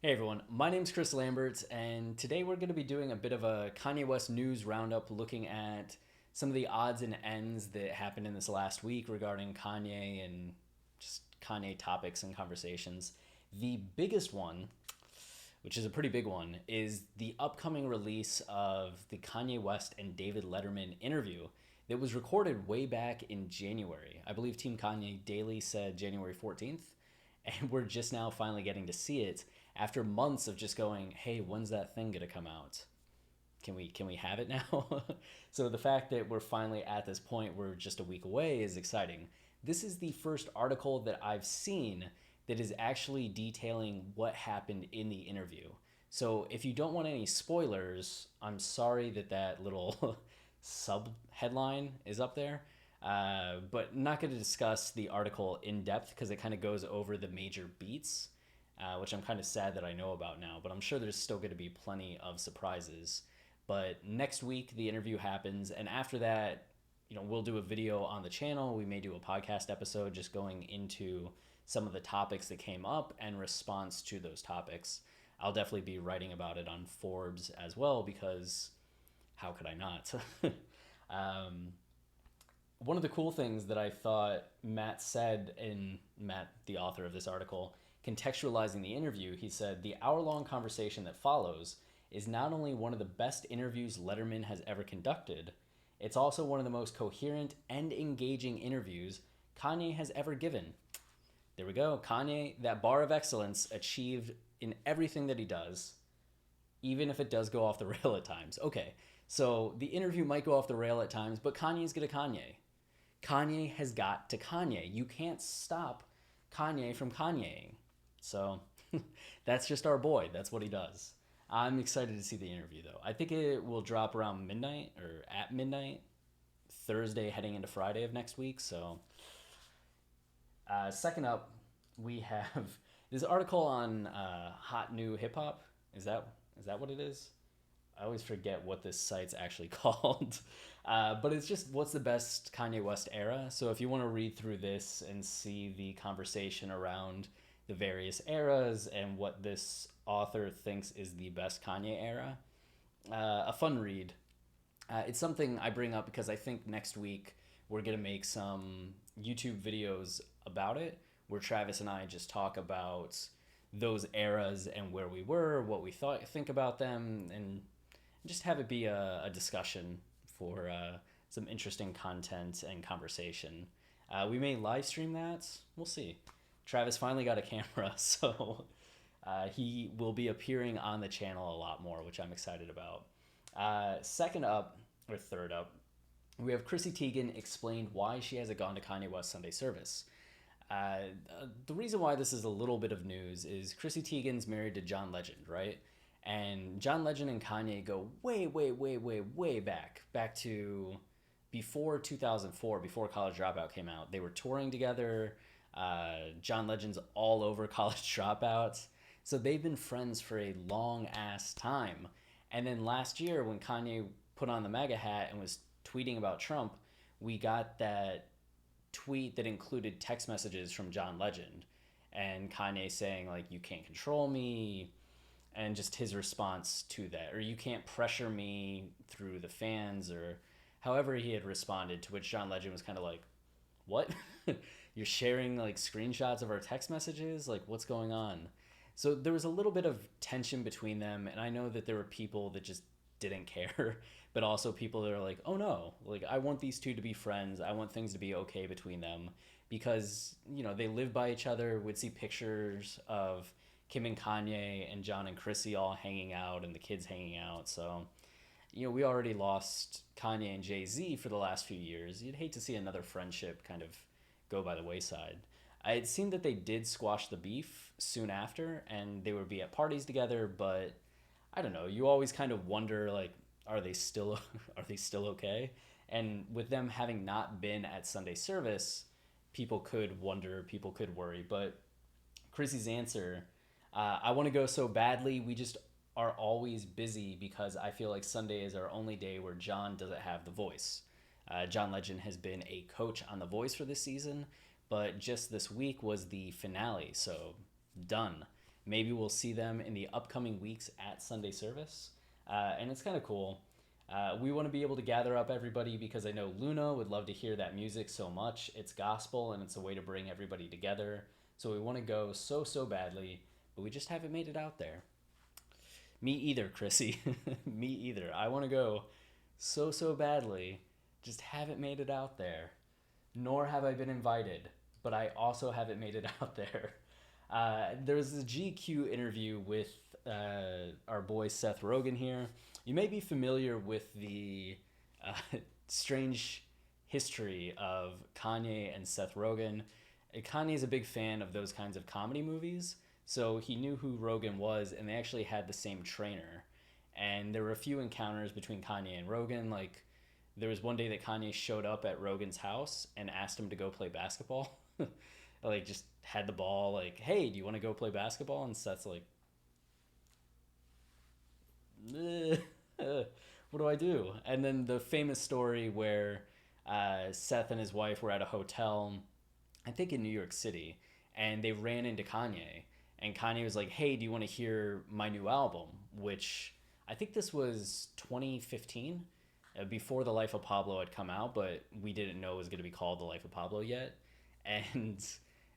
Hey everyone, my name's Chris Lambert, and today we're going to be doing a bit of a Kanye West news roundup looking at some of the odds and ends that happened in this last week regarding Kanye and just Kanye topics and conversations. The biggest one, which is a pretty big one, is the upcoming release of the Kanye West and David Letterman interview that was recorded way back in January. I believe Team Kanye Daily said January 14th, and we're just now finally getting to see it after months of just going, hey, when's that thing gonna come out? Can we have it now? So the fact that we're finally at this point, we're just a week away, is exciting. This is the first article that I've seen that is actually detailing what happened in the interview. So if you don't want any spoilers, I'm sorry that that little sub headline is up there. But not going to discuss the article in depth because it kind of goes over the major beats, which I'm kind of sad that I know about now. But I'm sure there's still going to be plenty of surprises. But next week the interview happens, and after that, we'll do a video on the channel. We may do a podcast episode just going into some of the topics that came up and response to those topics. I'll definitely be writing about it on Forbes as well because how could I not? One of the cool things that I thought Matt said, in Matt, the author of this article, contextualizing the interview, he said, the hour-long conversation that follows is not only one of the best interviews Letterman has ever conducted, it's also one of the most coherent and engaging interviews Kanye has ever given. There we go. Kanye, that bar of excellence achieved in everything that he does, even if it does go off the rail at times. Okay, so the interview might go off the rail at times, but Kanye's gonna Kanye. Kanye has got to Kanye. You can't stop Kanye from Kanyeing. So that's just our boy. That's what he does. I'm excited to see the interview, though. I think it will drop around midnight or at midnight, Thursday heading into Friday of next week. So second up, we have this article on hot new hip hop. Is that what it is? I always forget what this site's actually called. But it's just what's the best Kanye West era. So if you want to read through this and see the conversation around the various eras and what this author thinks is the best Kanye era, a fun read. It's something I bring up because I think next week we're going to make some YouTube videos about it where Travis and I just talk about those eras and where we were, what we think about them, and just have it be a discussion for some interesting content and conversation. We may live stream that. We'll see. Travis finally got a camera, so he will be appearing on the channel a lot more, which I'm excited about. Second up, or third up, we have Chrissy Teigen explained why she hasn't gone to Kanye West's Sunday service. The reason why this is a little bit of news is Chrissy Teigen's married to John Legend, right? And John Legend and Kanye go way, way, way, way, way back to before 2004, before College Dropout came out. They were touring together. John Legend's all over College Dropouts. So they've been friends for a long ass time. And then last year when Kanye put on the MAGA hat and was tweeting about Trump, we got that tweet that included text messages from John Legend and Kanye saying, like, you can't control me, and just his response to that, or you can't pressure me through the fans, or however he had responded, to which John Legend was kind of like, what? You're sharing like screenshots of our text messages? Like, what's going on? So there was a little bit of tension between them, and I know that there were people that just didn't care, but also people that are like, oh no, like, I want these two to be friends. I want things to be okay between them because, they live by each other. Would see pictures of Kim and Kanye and John and Chrissy all hanging out and the kids hanging out. So, we already lost Kanye and Jay-Z for the last few years. You'd hate to see another friendship kind of go by the wayside. It seemed that they did squash the beef soon after and they would be at parties together, but I don't know. You always kind of wonder, like, are they still okay? And with them having not been at Sunday service, people could wonder, people could worry. But Chrissy's answer, I want to go so badly. We just are always busy because I feel like Sunday is our only day where John doesn't have the voice. John Legend has been a coach on The Voice for this season, but just this week was the finale, so done. Maybe we'll see them in the upcoming weeks at Sunday service. And it's kind of cool. We want to be able to gather up everybody because I know Luna would love to hear that music so much. It's gospel and it's a way to bring everybody together. So we want to go so badly, but we just haven't made it out there. Me either, Chrissy. Me either. I want to go so badly, just haven't made it out there. Nor have I been invited, but I also haven't made it out there. There was a GQ interview with our boy Seth Rogen here. You may be familiar with the strange history of Kanye and Seth Rogen. Kanye is a big fan of those kinds of comedy movies, so he knew who Rogen was, and they actually had the same trainer. And there were a few encounters between Kanye and Rogen. Like, there was one day that Kanye showed up at Rogen's house and asked him to go play basketball. Like, just had the ball, like, hey, do you want to go play basketball? And Seth's like, what do I do? And then the famous story where Seth and his wife were at a hotel, I think in New York City, and they ran into Kanye. And Kanye was like, hey, do you want to hear my new album? Which I think this was 2015, before The Life of Pablo had come out, but we didn't know it was going to be called The Life of Pablo yet. And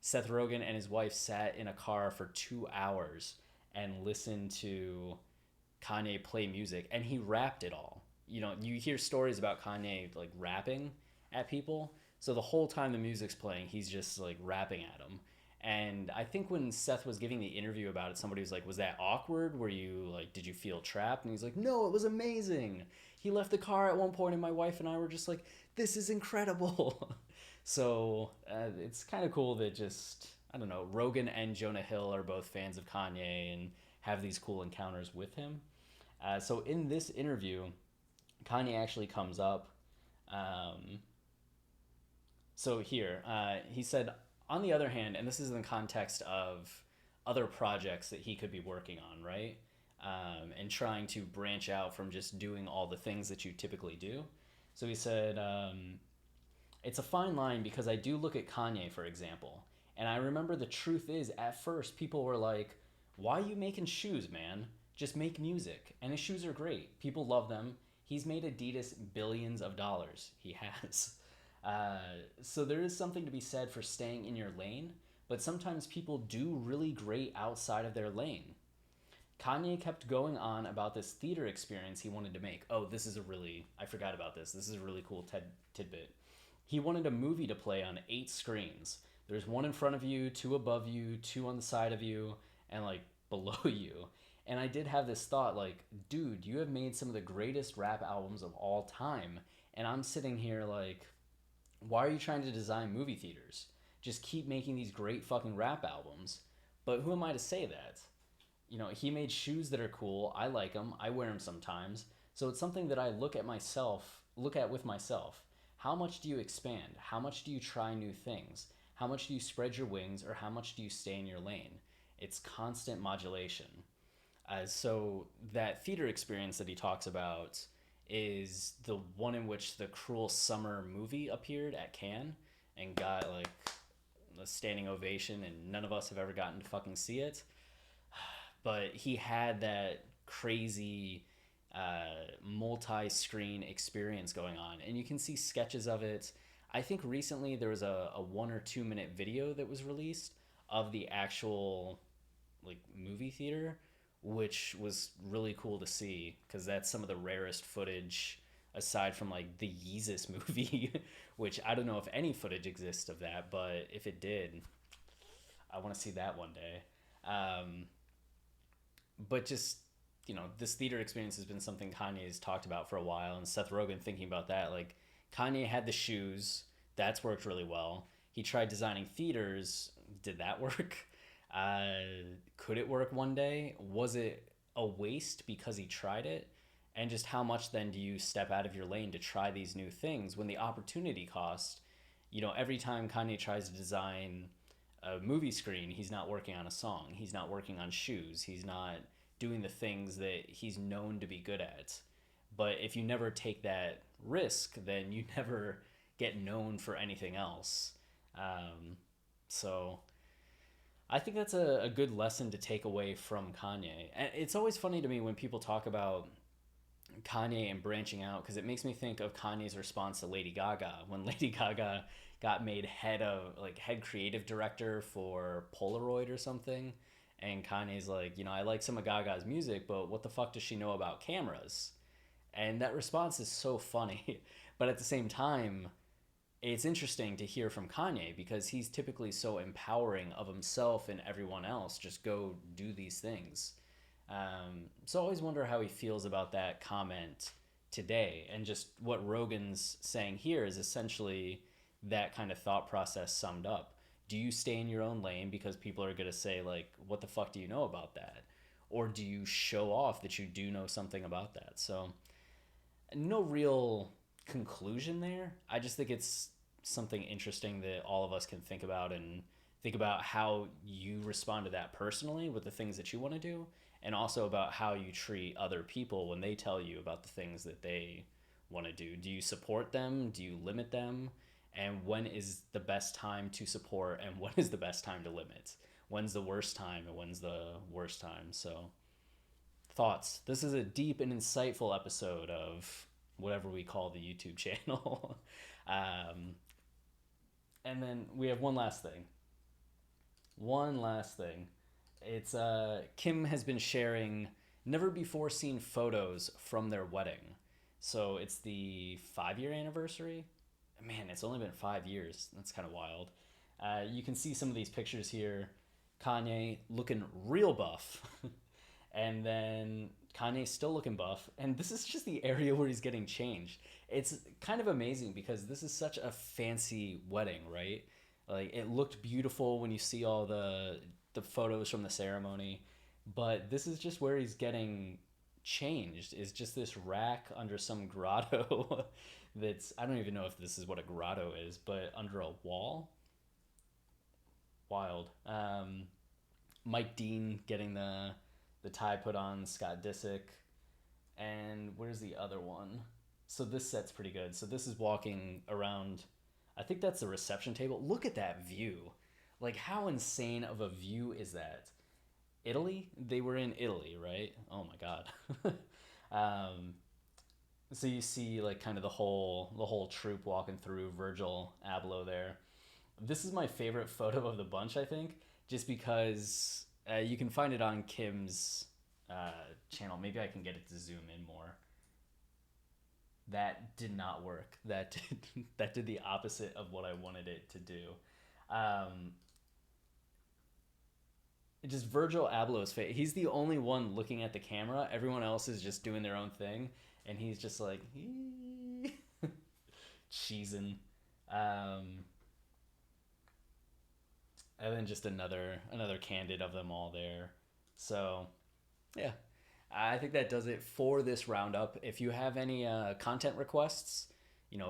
Seth Rogen and his wife sat in a car for 2 hours and listened to Kanye play music, and he rapped it all. You know, you hear stories about Kanye like rapping at people. So the whole time the music's playing, he's just like rapping at them. And I think when Seth was giving the interview about it, somebody was like, was that awkward? Were you like, did you feel trapped? And he's like, no, it was amazing. He left the car at one point and my wife and I were just like, this is incredible. So it's kind of cool that just, I don't know, Rogan and Jonah Hill are both fans of Kanye and have these cool encounters with him. So in this interview, Kanye actually comes up. So here, he said, on the other hand, and this is in the context of other projects that he could be working on, right? And trying to branch out from just doing all the things that you typically do. So he said, it's a fine line because I do look at Kanye, for example. And I remember the truth is, at first, people were like, why are you making shoes, man? Just make music. And his shoes are great. People love them. He's made Adidas billions of dollars. He has. So there is something to be said for staying in your lane, but sometimes people do really great outside of their lane. Kanye kept going on about this theater experience he wanted to make. Oh, this is I forgot about this. This is a really cool tidbit. He wanted a movie to play on 8 screens. There's one in front of you, 2 above you, 2 on the side of you, and like below you. And I did have this thought like, dude, you have made some of the greatest rap albums of all time. And I'm sitting here like, why are you trying to design movie theaters? Just keep making these great fucking rap albums. But who am I to say that? You know, he made shoes that are cool. I like them. I wear them sometimes. So it's something that I look at with myself. How much do you expand? How much do you try new things? How much do you spread your wings, or how much do you stay in your lane? It's constant modulation. So that theater experience that he talks about is the one in which the Cruel Summer movie appeared at Cannes and got like a standing ovation, and none of us have ever gotten to fucking see it. But he had that crazy multi-screen experience going on, and you can see sketches of it. I think recently there was a 1 or 2 minute video that was released of the actual like movie theater, which was really cool to see because that's some of the rarest footage aside from like the Yeezus movie, which I don't know if any footage exists of that, but if it did, I want to see that one day. But just, you know, this theater experience has been something Kanye's talked about for a while, and Seth Rogen thinking about that, like Kanye had the shoes, that's worked really well. He tried designing theaters, did that work? Could it work one day? Was it a waste because he tried it? And just how much then do you step out of your lane to try these new things when the opportunity cost, you know, every time Kanye tries to design a movie screen, he's not working on a song. He's not working on shoes. He's not doing the things that he's known to be good at. But if you never take that risk, then you never get known for anything else. So I think that's a good lesson to take away from Kanye. And it's always funny to me when people talk about Kanye and branching out because it makes me think of Kanye's response to Lady Gaga when Lady Gaga got made head creative director for Polaroid or something. And Kanye's like, I like some of Gaga's music, but what the fuck does she know about cameras? And that response is so funny. But at the same time, it's interesting to hear from Kanye because he's typically so empowering of himself and everyone else. Just go do these things. So I always wonder how he feels about that comment today. And just what Rogan's saying here is essentially that kind of thought process summed up. Do you stay in your own lane because people are going to say, like, what the fuck do you know about that? Or do you show off that you do know something about that? So, no real conclusion there. I just think it's something interesting that all of us can think about and think about how you respond to that personally with the things that you want to do, and also about how you treat other people when they tell you about the things that they want to do. Do you support them? Do you limit them? And when is the best time to support and when is the best time to limit? When's the worst time and when's the worst time? So, thoughts. This is a deep and insightful episode of whatever we call the YouTube channel. And then we have one last thing. It's Kim has been sharing never before seen photos from their wedding. So it's the 5-year anniversary. Man, it's only been 5 years. That's kind of wild. You can see some of these pictures here. Kanye looking real buff. And then Kanye's still looking buff. And this is just the area where he's getting changed. It's kind of amazing because this is such a fancy wedding, right? Like, it looked beautiful when you see all the photos from the ceremony. But this is just where he's getting changed, is just this rack under some grotto that's, I don't even know if this is what a grotto is, but under a wall. Wild. Mike Dean getting the tie put on, Scott Disick. And where's the other one? So this set's pretty good. So this is walking around, I think that's the reception table. Look at that view. Like, how insane of a view is that? Italy? They were in Italy, right? Oh my God. So you see, like, kind of the whole troupe walking through. Virgil Abloh there. This is my favorite photo of the bunch, I think, just because you can find it on Kim's channel. Maybe I can get it to zoom in more. That did not work. That did the opposite of what I wanted it to do. Just Virgil Abloh's face. He's the only one looking at the camera. Everyone else is just doing their own thing, and he's just like cheesing. And then just another candid of them all there. So, yeah. I think that does it for this roundup. If you have any content requests,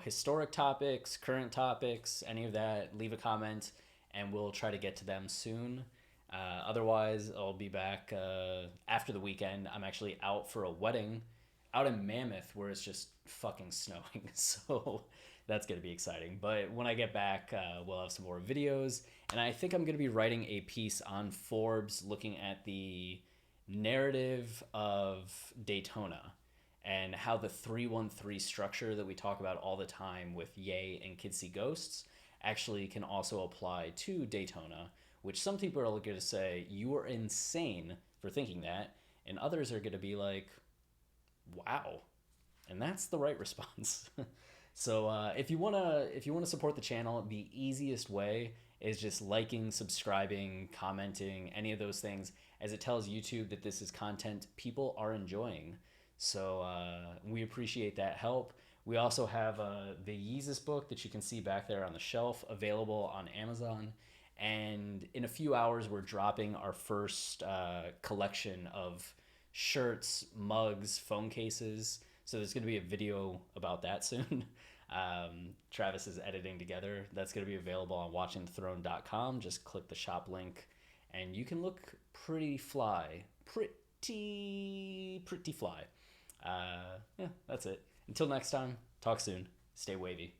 historic topics, current topics, any of that, leave a comment and we'll try to get to them soon. Otherwise, I'll be back after the weekend. I'm actually out for a wedding out in Mammoth where it's just fucking snowing. So that's going to be exciting. But when I get back, we'll have some more videos. And I think I'm going to be writing a piece on Forbes looking at the narrative of Daytona and how the 313 structure that we talk about all the time with Ye and Kids See Ghosts actually can also apply to Daytona, which some people are going to say, you are insane for thinking that, and others are going to be like, wow. And that's the right response. So if you wanna support the channel, the easiest way is just liking, subscribing, commenting, any of those things, as it tells YouTube that this is content people are enjoying. So we appreciate that help. We also have the Yeezus Book that you can see back there on the shelf, available on Amazon. And in a few hours, we're dropping our first collection of shirts, mugs, phone cases. So there's going to be a video about that soon. Travis is editing together. That's going to be available on watchingthethrone.com. Just click the shop link and you can look pretty fly. Pretty fly. Yeah, that's it. Until next time, talk soon. Stay wavy.